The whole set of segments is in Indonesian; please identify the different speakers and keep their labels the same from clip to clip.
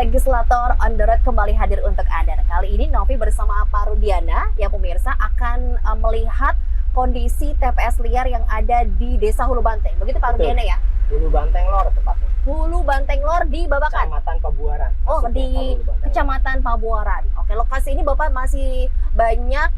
Speaker 1: Legislator on the Road kembali hadir untuk Anda. Nah, kali ini Novi bersama Pak Rudiana yang pemirsa akan melihat kondisi TPS liar yang ada di Desa Hulu Banteng. Begitu Pak Rudiana ya?
Speaker 2: Hulu Banteng Lor tepatnya.
Speaker 1: Hulu Banteng Lor di Babakan.
Speaker 2: Kecamatan Pabuaran.
Speaker 1: Oh, di Kecamatan Pabuaran. Oke, lokasi ini Bapak masih banyak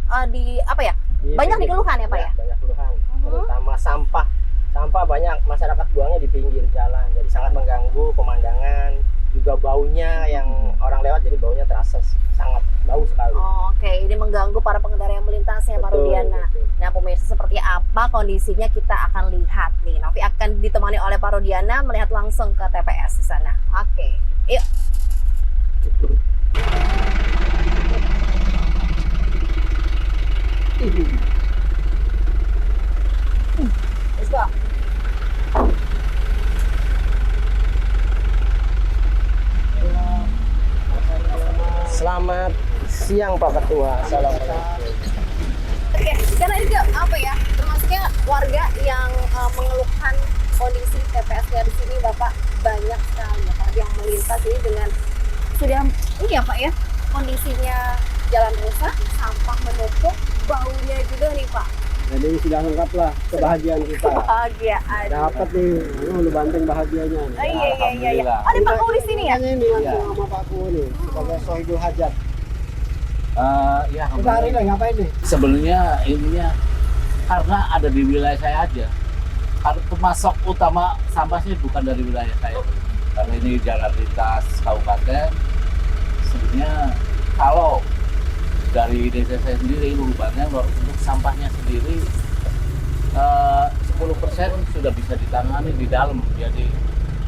Speaker 1: banyak dikeluhkan ya Pak ya?
Speaker 2: Banyak keluhan, terutama sampah. Sampah banyak masyarakat buangnya di pinggir jalan, jadi sangat mengganggu pemandangan. Juga baunya yang orang lewat, jadi baunya terasa sangat bau sekali.
Speaker 1: Oh, oke, ini mengganggu para pengendara yang melintas ya Pak Rudiana. Nah, pemirsa seperti apa kondisinya kita akan lihat nih. Novi akan ditemani oleh Pak Rudiana melihat langsung ke TPS di sana. Oke, yuk.
Speaker 2: Selamat siang Pak Ketua. Assalamualaikum.
Speaker 1: Oke, karena ini apa ya, termasuknya warga yang mengeluhkan kondisi TPS di sini Bapak banyak sekali ya Pak yang melintas ini dengan sudah ini ya Pak ya, kondisinya jalan rusak, sampah menumpuk, baunya juga nih Pak.
Speaker 3: Jadi sudah lengkap lah kebahagiaan kita.
Speaker 1: Kebahagiaan.
Speaker 3: Dapat nih, Hulu Banteng bahagianya.
Speaker 1: Iya. Ada Pak Ku di sini ya?
Speaker 3: Ini langsung sama Pak Ku nih, sebagai Sohibul Hajat.
Speaker 4: Ya,
Speaker 3: Kita hari ini ngapain nih?
Speaker 4: sebenarnya ininya karena ada di wilayah saya aja. Karena pemasok utama sampahnya bukan dari wilayah saya. Karena ini jalan lintas kabupaten. Sebenarnya kalau dari desa saya sendiri, Hulu Banteng untuk sampahnya sendiri 10% sudah bisa ditangani di dalam. Jadi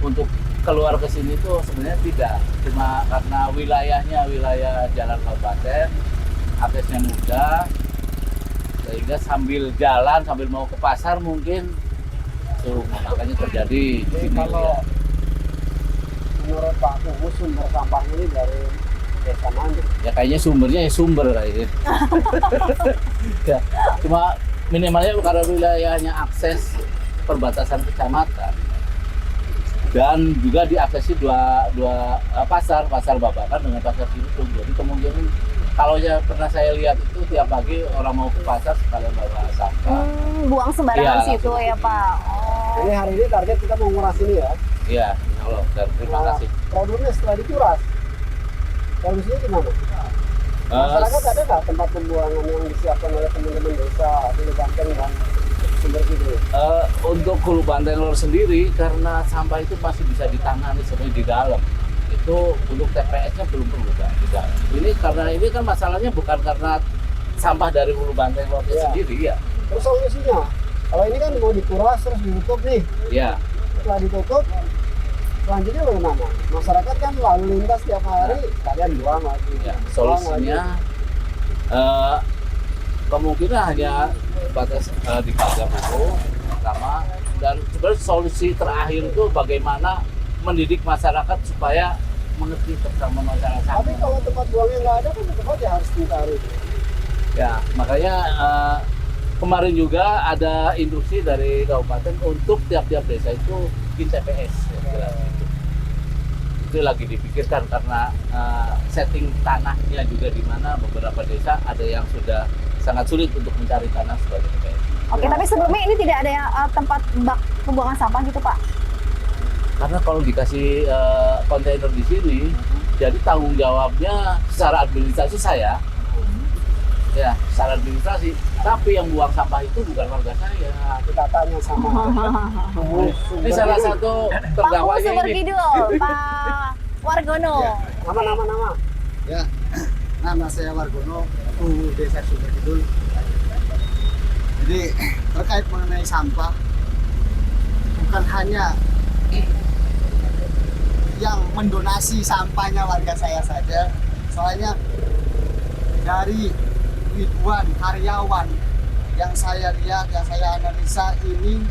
Speaker 4: untuk keluar ke sini tuh sebenarnya tidak, cuma karena wilayahnya wilayah jalan kabupaten, aksesnya mudah, sehingga sambil jalan sambil mau ke pasar mungkin tuh makanya terjadi di sini.
Speaker 3: Kalau menurut Pak Ku sumber sampah ini dari desa mana?
Speaker 4: Ya kayaknya sumbernya sumber kayaknya. Ya, cuma minimalnya karena wilayahnya akses perbatasan kecamatan. Dan juga diaksesi dua pasar Babakan dengan pasar Cibitung. Jadi kemungkinan kalau ya pernah saya lihat itu tiap pagi orang mau ke pasar sekalian bawa sampah.
Speaker 1: Buang sembarangan situ ya Pak. Oh.
Speaker 3: Ini hari ini target kita mau nguras ini ya.
Speaker 4: Iya, insya Allah. Dan terima kasih.
Speaker 3: Problemnya setelah dikuras, solusinya gimana? Masyarakat ada nggak tempat pembuangan yang disiapkan oleh teman-teman desa Hulu Banteng dan sumber itu?
Speaker 4: Untuk Hulu Banteng Lor sendiri, karena sampah itu masih bisa ditangani sebenarnya di dalam. Itu untuk TPS-nya belum perlu di dalam. Ini karena ini kan masalahnya bukan karena sampah dari Hulu Banteng Lor sendiri ya.
Speaker 3: Terus solusinya, kalau ini kan mau dikuras terus ditutup nih.
Speaker 4: Ya.
Speaker 3: Setelah ditutup, selanjutnya bagaimana? Masyarakat kan lalu lintas tiap hari, kalian buang lagi.
Speaker 4: Ya, solusinya kemungkinan hanya batas di pagar dulu pertama, dan sebenarnya solusi terakhir itu bagaimana mendidik masyarakat supaya mengerti bersama masyarakat.
Speaker 3: Tapi kalau tempat buangnya nggak ada kan tetap aja harus dicari.
Speaker 4: Ya, makanya kemarin juga ada instruksi dari kabupaten untuk tiap-tiap desa itu bikin TPS. Ya, itu lagi dipikirkan karena setting tanahnya juga di mana beberapa desa ada yang sudah sangat sulit untuk mencari tanah sebagai TPS.
Speaker 1: Oke, tapi sebelumnya ini tidak ada tempat bak pembuangan sampah gitu Pak?
Speaker 4: Karena kalau dikasih kontainer di sini, jadi tanggung jawabnya secara administrasi saya. Ya, secara administrasi. Tapi yang buang sampah itu bukan warga saya.
Speaker 3: Kita tanya sama
Speaker 4: Ini salah satu terdakwanya
Speaker 1: Pak Sumber
Speaker 4: ini.
Speaker 1: Kidul, Pak Wargono.
Speaker 3: nama.
Speaker 5: Ya, nama saya Wargono, Desa Sumber Kidul. Jadi terkait mengenai sampah, bukan hanya yang mendonasi sampahnya warga saya saja, soalnya dari ribuan karyawan yang saya lihat, yang saya analisa ini,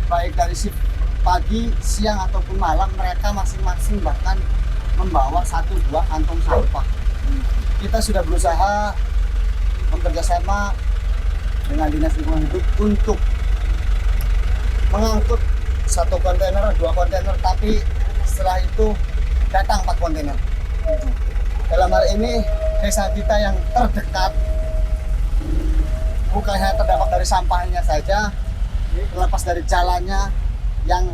Speaker 5: baik dari shift pagi, siang ataupun malam, mereka masing-masing bahkan membawa 1-2 kantong sampah. Kita sudah berusaha bekerja sama dengan Dinas Lingkungan Hidup untuk mengangkut 1 kontainer, 2 kontainer, tapi setelah itu datang 4 kontainer. Dalam hal ini desa kita yang terdekat bukan hanya terdampak dari sampahnya saja, terlepas dari jalannya yang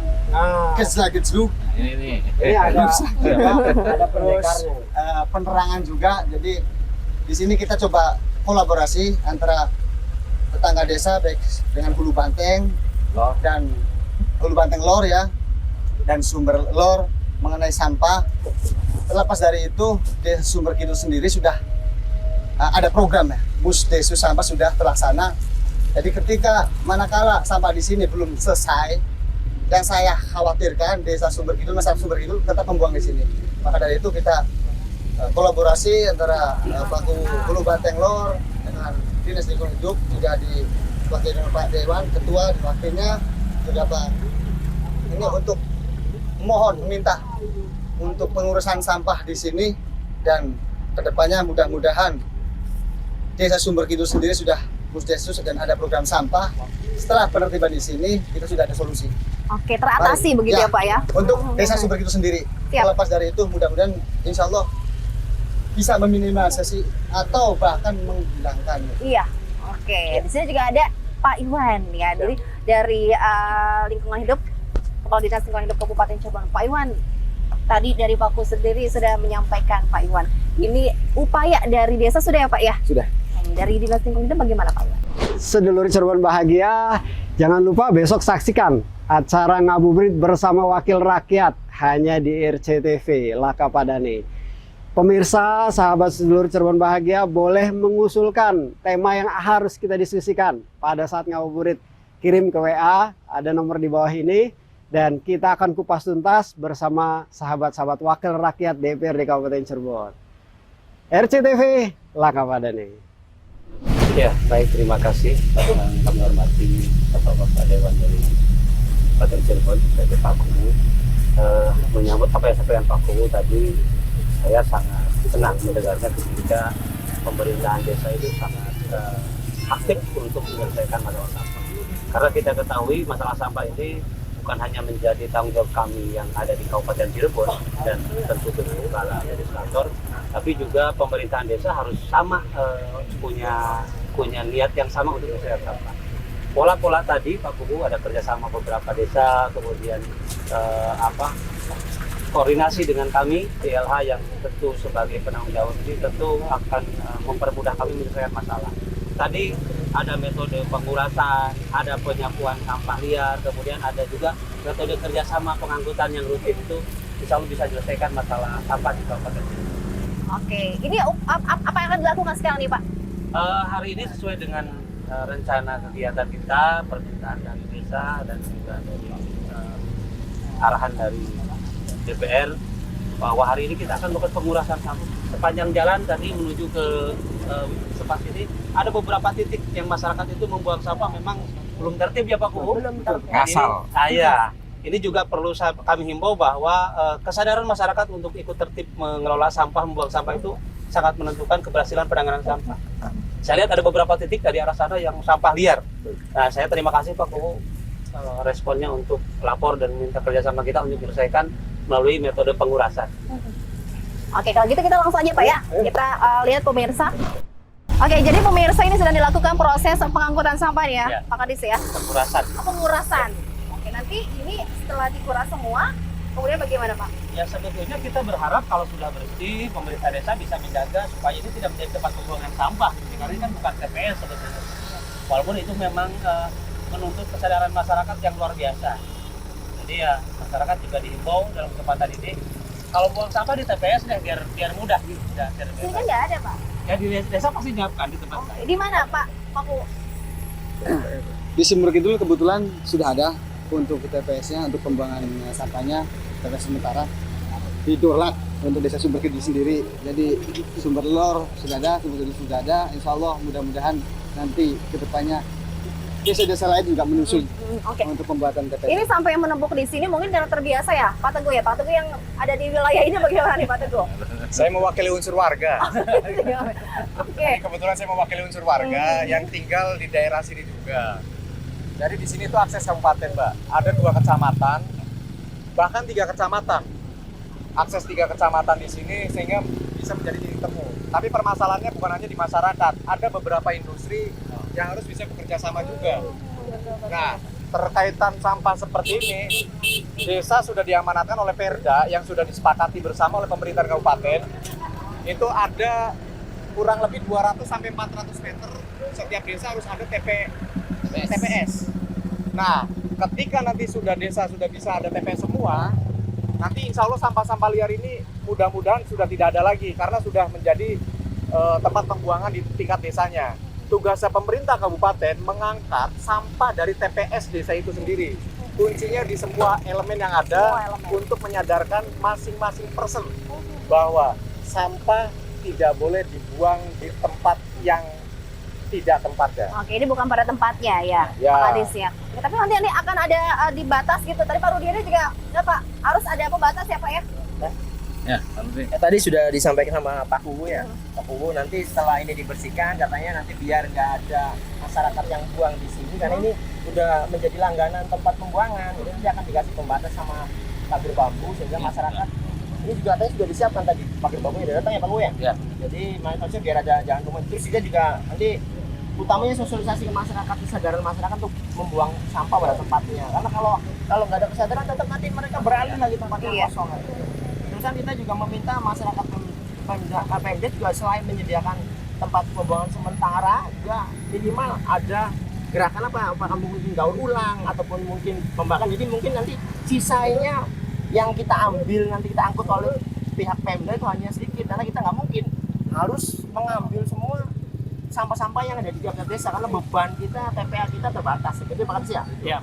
Speaker 5: gejlak-gejluk,
Speaker 4: Ini
Speaker 3: Ini ada
Speaker 5: terus
Speaker 3: pendekarnya.
Speaker 5: penerangan juga. Jadi di sini kita coba kolaborasi antara tetangga desa baik dengan Hulu Banteng dan Hulu Banteng Lor ya, dan Sumber Lor mengenai sampah. Terlepas dari itu, Desa Sumber Kidul sendiri sudah ada program ya, Musdesu sampah sudah terlaksana. Jadi ketika manakala sampah di sini belum selesai, yang saya khawatirkan Desa Sumber Kidul, masyarakat Sumber Kidul tetap membuang di sini. Maka dari itu kita kolaborasi antara Paku Hulu Banteng Lor dengan Dinas Lingkungan Hidup, juga diwakili dengan Pak Dewan, Ketua diwakilnya juga Pak. Ini untuk meminta untuk pengurusan sampah di sini, dan kedepannya mudah-mudahan Desa Sumber Kidul sendiri sudah Musdesus dan ada program sampah. Setelah penertiban di sini kita sudah ada solusi.
Speaker 1: Oke, teratasi
Speaker 5: Baik.
Speaker 1: begitu ya Pak ya?
Speaker 5: Untuk Desa Sumber Kidul sendiri.
Speaker 1: Siap.
Speaker 5: Terlepas dari itu mudah-mudahan insya Allah bisa meminimalisasi atau bahkan menghilangkan.
Speaker 1: Iya. Oke, di sini juga ada Pak Iwan ya, dari lingkungan hidup, Kepala Dinas Lingkungan Hidup Kabupaten Cirebon. Pak Iwan, tadi dari Paku sendiri sudah menyampaikan Pak Iwan. Ini upaya dari desa sudah ya Pak ya?
Speaker 3: Sudah.
Speaker 1: Dari Dinas Lingkungan Hidup bagaimana Pak Iwan?
Speaker 3: Sedulur Cirebon bahagia, jangan lupa besok saksikan acara ngabuburit bersama Wakil Rakyat hanya di RCTV Laka Padane. Pemirsa, sahabat sedulur Cirebon bahagia, boleh mengusulkan tema yang harus kita diskusikan pada saat ngabuburit. Kirim ke WA, ada nomor di bawah ini, dan kita akan kupas tuntas bersama sahabat-sahabat Wakil Rakyat DPRD Kabupaten Cirebon. RCTV Laka Padane.
Speaker 4: Ya, baik, terima kasih yang kami hormati Bapak Dewan dari Kabupaten Cirebon, dari Pak Kubu. Menyambut apa yang disampaikan Pak Kubu tadi, saya sangat senang mendengarnya ketika pemerintahan desa itu sangat aktif untuk menyelesaikan masalah sampah. Karena kita ketahui masalah sampah ini bukan hanya menjadi tanggung jawab kami yang ada di Kabupaten Cirebon dan tentu dengan kepala legislator, tapi juga pemerintahan desa harus sama punya niat yang sama untuk menyelesaikan sampah. Pola-pola tadi Pak Kubu ada kerjasama beberapa desa, kemudian koordinasi dengan kami DLH yang tentu sebagai penanggung jawab ini tentu akan mempermudah kami menyelesaikan masalah. Tadi ada metode pengurasan, ada penyapuan sampah liar, kemudian ada juga metode kerjasama pengangkutan yang rutin itu insya Allah bisa menyelesaikan masalah sampah di Kabupaten Cirebon.
Speaker 1: Oke, ini apa yang akan dilakukan sekarang nih Pak?
Speaker 4: Hari ini sesuai dengan rencana kegiatan kita, permintaan dari desa dan juga dari arahan dari DPR bahwa hari ini kita akan melakukan pengurasan sampah sepanjang jalan tadi menuju ke Sepas ini. Ada beberapa titik yang masyarakat itu membuang sampah memang belum tertib ya Pak Kubu.
Speaker 1: Belum tertib.
Speaker 4: Ngasal. Ini juga perlu kami himbau bahwa kesadaran masyarakat untuk ikut tertib mengelola sampah, membuang sampah itu sangat menentukan keberhasilan penanganan sampah. Saya lihat ada beberapa titik dari arah sana yang sampah liar. Nah, saya terima kasih Pak Kubu responnya untuk lapor dan minta kerjasama kita untuk menyelesaikan melalui metode pengurasan.
Speaker 1: Oke, kalau gitu kita langsung aja Pak ya. Kita lihat pemirsa. Oke, jadi pemirsa ini sedang dilakukan proses pengangkutan sampah nih ya,
Speaker 4: Ya.
Speaker 1: Pak Kadis ya.
Speaker 4: Pengurasan.
Speaker 1: Pengurasan. Oke, nanti ini setelah dikuras semua, kemudian bagaimana Pak?
Speaker 4: Ya sebetulnya kita berharap kalau sudah bersih, pemerintah desa bisa menjaga supaya ini tidak menjadi tempat pembuangan sampah. Karena ini kan bukan TPS sebetulnya. Walaupun itu memang menuntut kesadaran masyarakat yang luar biasa. Jadi ya masyarakat juga dihimbau dalam kesempatan ini kalau buang sampah di TPS deh biar mudah gitu.
Speaker 1: Sini kan nggak ada Pak.
Speaker 4: Ya di desa pasti nyiapkan di tempat lain.
Speaker 1: Di mana Pak? Paku.
Speaker 5: Di Sumber Kidul kebetulan sudah ada untuk TPS-nya, untuk pembuangan sampahnya TPS sementara di Dorlat untuk Desa Sumber Kidul sendiri. Jadi Sumber Lor sudah ada, Sumber Kidul sudah ada. Insya Allah mudah-mudahan nanti kedepannya desa-desa lain juga menyusul
Speaker 1: Oke.
Speaker 5: untuk pembuatan TPS.
Speaker 1: Ini sampai menumpuk di sini mungkin karena terbiasa ya, Pak Teguh ya. Pak Teguh yang ada di wilayah ini bagaimana nih Pak Teguh?
Speaker 6: Saya mewakili unsur warga.
Speaker 1: Oke.
Speaker 6: Kebetulan saya mewakili unsur warga yang tinggal di daerah sini juga. Jadi di sini tuh akses kabupaten, Mbak. Ada 2 kecamatan, bahkan 3 kecamatan akses 3 kecamatan di sini sehingga bisa menjadi titik temu. Tapi permasalahannya bukan hanya di masyarakat, ada beberapa industri yang harus bisa bekerja sama juga. Nah, terkaitan sampah seperti ini, desa sudah diamanatkan oleh Perda yang sudah disepakati bersama oleh pemerintah kabupaten. Itu ada kurang lebih 200 sampai 400 meter setiap desa harus ada TPS. Nah, ketika nanti desa sudah bisa ada TPS semua, nanti insya Allah sampah-sampah liar ini mudah-mudahan sudah tidak ada lagi karena sudah menjadi tempat pembuangan di tingkat desanya. Tugasnya pemerintah kabupaten mengangkat sampah dari TPS desa itu sendiri. Kuncinya di semua elemen yang ada untuk menyadarkan masing-masing person bahwa sampah tidak boleh dibuang di tempat yang tidak tempatnya.
Speaker 1: Oke, ini bukan pada tempatnya ya,
Speaker 6: Ya.
Speaker 1: Pak Kadis ya. Ya, tapi nanti ini akan ada dibatas gitu. Tadi Pak Rudiana juga, ya Pak, harus ada pembatas ya Pak ya?
Speaker 4: Ya, Andri.
Speaker 2: Tadi sudah disampaikan sama Pak Kuwu ya. Pak Kuwu nanti setelah ini dibersihkan katanya nanti biar nggak ada masyarakat yang buang di sini karena ini udah menjadi langganan tempat pembuangan. Jadi nanti akan dikasih pembatas sama pagar bambu sehingga masyarakat ini juga tadi sudah disiapkan tadi pagar bambunya udah datang ya Pak Kuwu ya.
Speaker 4: Ya.
Speaker 2: Jadi maksudnya biar ada jalan rumah. Terus dia juga nanti utamanya sosialisasi ke masyarakat, kesadaran masyarakat untuk membuang sampah pada tempatnya. Karena kalau nggak ada kesadaran tetap nanti mereka beralih lagi tempat yang
Speaker 1: Iya.
Speaker 2: kosong. Terus kan kita juga meminta masyarakat Pemda juga selain menyediakan tempat pembuangan sementara juga minimal ada gerakan apakah mungkin daur ulang ataupun mungkin pembakaran. Jadi mungkin nanti sisanya yang kita ambil nanti kita angkut oleh pihak Pemda itu hanya sedikit karena kita nggak mungkin harus mengambil semua sampah-sampah yang ada di tiap desa karena beban kita TPA kita terbatas. Itu Pak Kadis ya?
Speaker 6: Iya.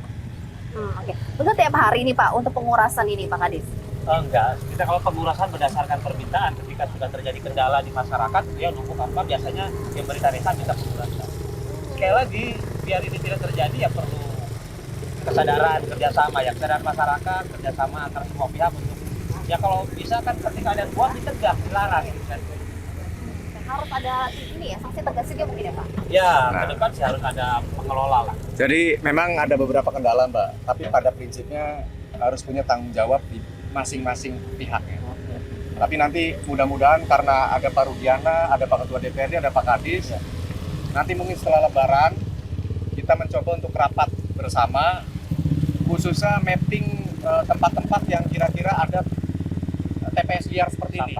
Speaker 1: Oke. Untuk tiap hari ini Pak untuk pengurasan ini Pak Kadis.
Speaker 7: Enggak, kita kalau pengurasan berdasarkan permintaan ketika sudah terjadi kendala di masyarakat, dia nunggu apa biasanya pemerintah desa minta pengurasan. Sekali lagi, biar ini tidak terjadi ya perlu kesadaran kerjasama ya, kesadaran masyarakat, kerjasama antar semua pihak untuk ya kalau bisa kan ketika ada buang dicegah, dilarang gitu kan.
Speaker 1: Harus ada ini ya, sanksi tegas juga mungkin ya Pak.
Speaker 7: Ya, ke depan sih harus ada pengelola lah.
Speaker 6: Jadi memang ada beberapa kendala Mbak, tapi pada prinsipnya harus punya tanggung jawab di masing-masing pihaknya. Tapi nanti mudah-mudahan karena ada Pak Rudiana, ada Pak Ketua DPRD, ada Pak Kadis, nanti mungkin setelah Lebaran kita mencoba untuk rapat bersama, khususnya mapping tempat-tempat yang kira-kira ada TPS liar seperti ini.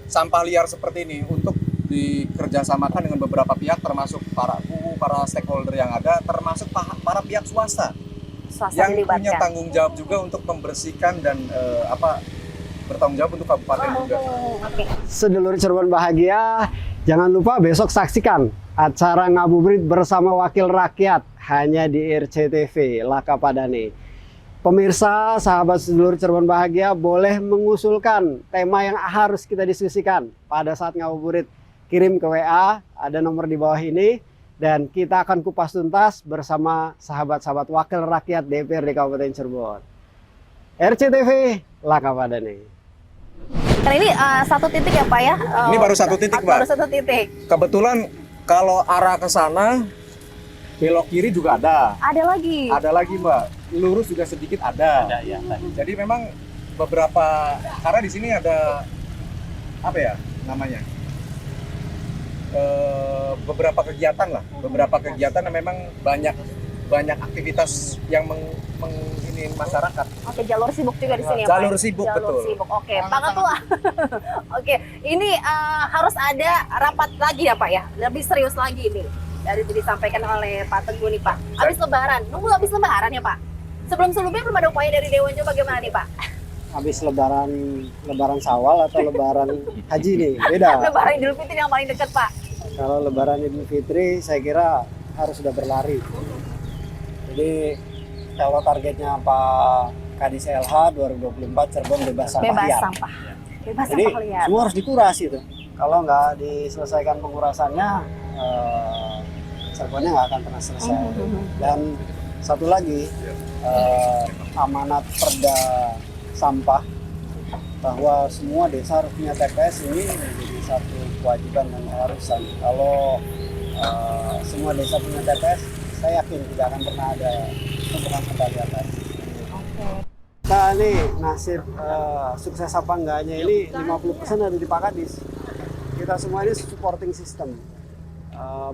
Speaker 6: Sampah liar seperti ini untuk dikerjasamakan dengan beberapa pihak termasuk para stakeholder yang ada, termasuk para pihak swasta. Yang punya tanggung jawab juga untuk membersihkan dan bertanggung jawab untuk kabupaten juga.
Speaker 1: Oke.
Speaker 3: Sedulur Cirebon bahagia, jangan lupa besok saksikan acara ngabuburit bersama Wakil Rakyat hanya di RCTV Lakapadane. Pemirsa, sahabat sedulur Cirebon bahagia boleh mengusulkan tema yang harus kita diskusikan pada saat ngabuburit. Kirim ke WA, ada nomor di bawah ini. Dan kita akan kupas tuntas bersama sahabat-sahabat Wakil Rakyat DPRD Kabupaten Cirebon. RCTV Lakapadane.
Speaker 1: Karena ini satu titik ya Pak ya?
Speaker 6: Ini baru satu titik, Pak.
Speaker 1: Baru satu titik.
Speaker 6: Kebetulan kalau arah ke sana belok kiri juga ada.
Speaker 1: Ada lagi.
Speaker 6: Ada lagi Mbak. Lurus juga sedikit ada.
Speaker 7: Ada ya.
Speaker 6: Jadi memang beberapa karena di sini ada apa ya namanya? Beberapa kegiatan lah, beberapa kegiatan yang memang banyak aktivitas yang ini masyarakat.
Speaker 1: Oke, jalur sibuk juga di sini ya Pak?
Speaker 6: Jalur sibuk,
Speaker 1: jalur
Speaker 6: betul.
Speaker 1: Sibuk. Oke, Pak Ketua. Oke, ini harus ada rapat lagi ya Pak ya? Lebih serius lagi ini. Dari tadi disampaikan oleh Pak Teguh nih Pak. Habis Lebaran, nunggu habis Lebaran ya Pak? Sebelum-sebelumnya belum ada upaya dari Dewan juga bagaimana nih Pak?
Speaker 3: Habis lebaran Syawal atau lebaran haji nih, beda.
Speaker 1: Lebaran Idul Fitri yang paling dekat Pak.
Speaker 3: Kalau lebaran Idul Fitri saya kira harus sudah berlari. Jadi kalau targetnya Pak Kadis LH 2024 Cirebon bebas sampah
Speaker 1: Bebas
Speaker 3: liar.
Speaker 1: sampah. Bebas
Speaker 3: Jadi
Speaker 1: sampah liar.
Speaker 3: semua harus dikuras itu. Kalau nggak diselesaikan pengurasannya, Cirebonnya nggak akan pernah selesai. Dan satu lagi, amanat Perda sampah bahwa semua desa harus punya TPS ini menjadi satu kewajiban dan keharusan. Kalau semua desa punya TPS, saya yakin tidak akan pernah ada tumpukan sampah di atas. Dan nih nasib sukses apa enggaknya ini 50% ada di Pak Kadis. Kita semua ini supporting system.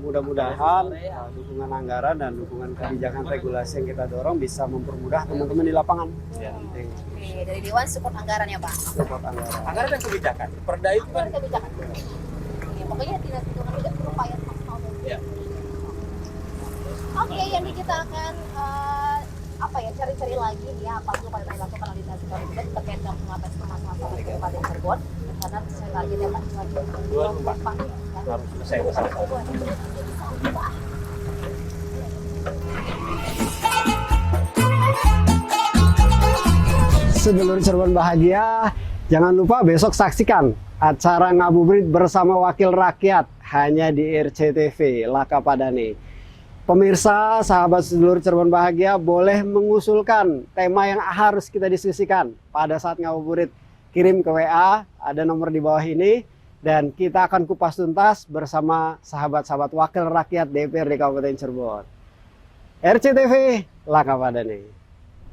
Speaker 3: Mudah-mudahan dukungan anggaran dan dukungan kebijakan regulasi yang kita dorong bisa mempermudah teman-teman di lapangan. Penting.
Speaker 1: Oke, dari Dewan support anggaran ya Pak.
Speaker 3: Support anggaran.
Speaker 6: Anggaran dan kebijakan. Perda itu kan
Speaker 1: Kebijakan. Ya, pokoknya tidak berupaya maksimal.
Speaker 6: Ya.
Speaker 1: Oke, yang kita akan cari-cari lagi nih ya apa yang pada dilakukan oleh Dinas Lingkungan Hidup terkait dengan pengawasan permasalahan di Kabupaten Cirebon karena saya target ya Pak 2024
Speaker 6: harus selesai masalah.
Speaker 3: Sedulur Cirebon bahagia, jangan lupa besok saksikan acara ngabuburit bersama Wakil Rakyat hanya di RCTV Lakapadane. Pemirsa, sahabat sedulur Cirebon bahagia boleh mengusulkan tema yang harus kita diskusikan pada saat ngabuburit. Kirim ke WA, ada nomor di bawah ini, dan kita akan kupas tuntas bersama sahabat-sahabat Wakil Rakyat DPRD Kabupaten Cirebon. RCTV Lakapadane.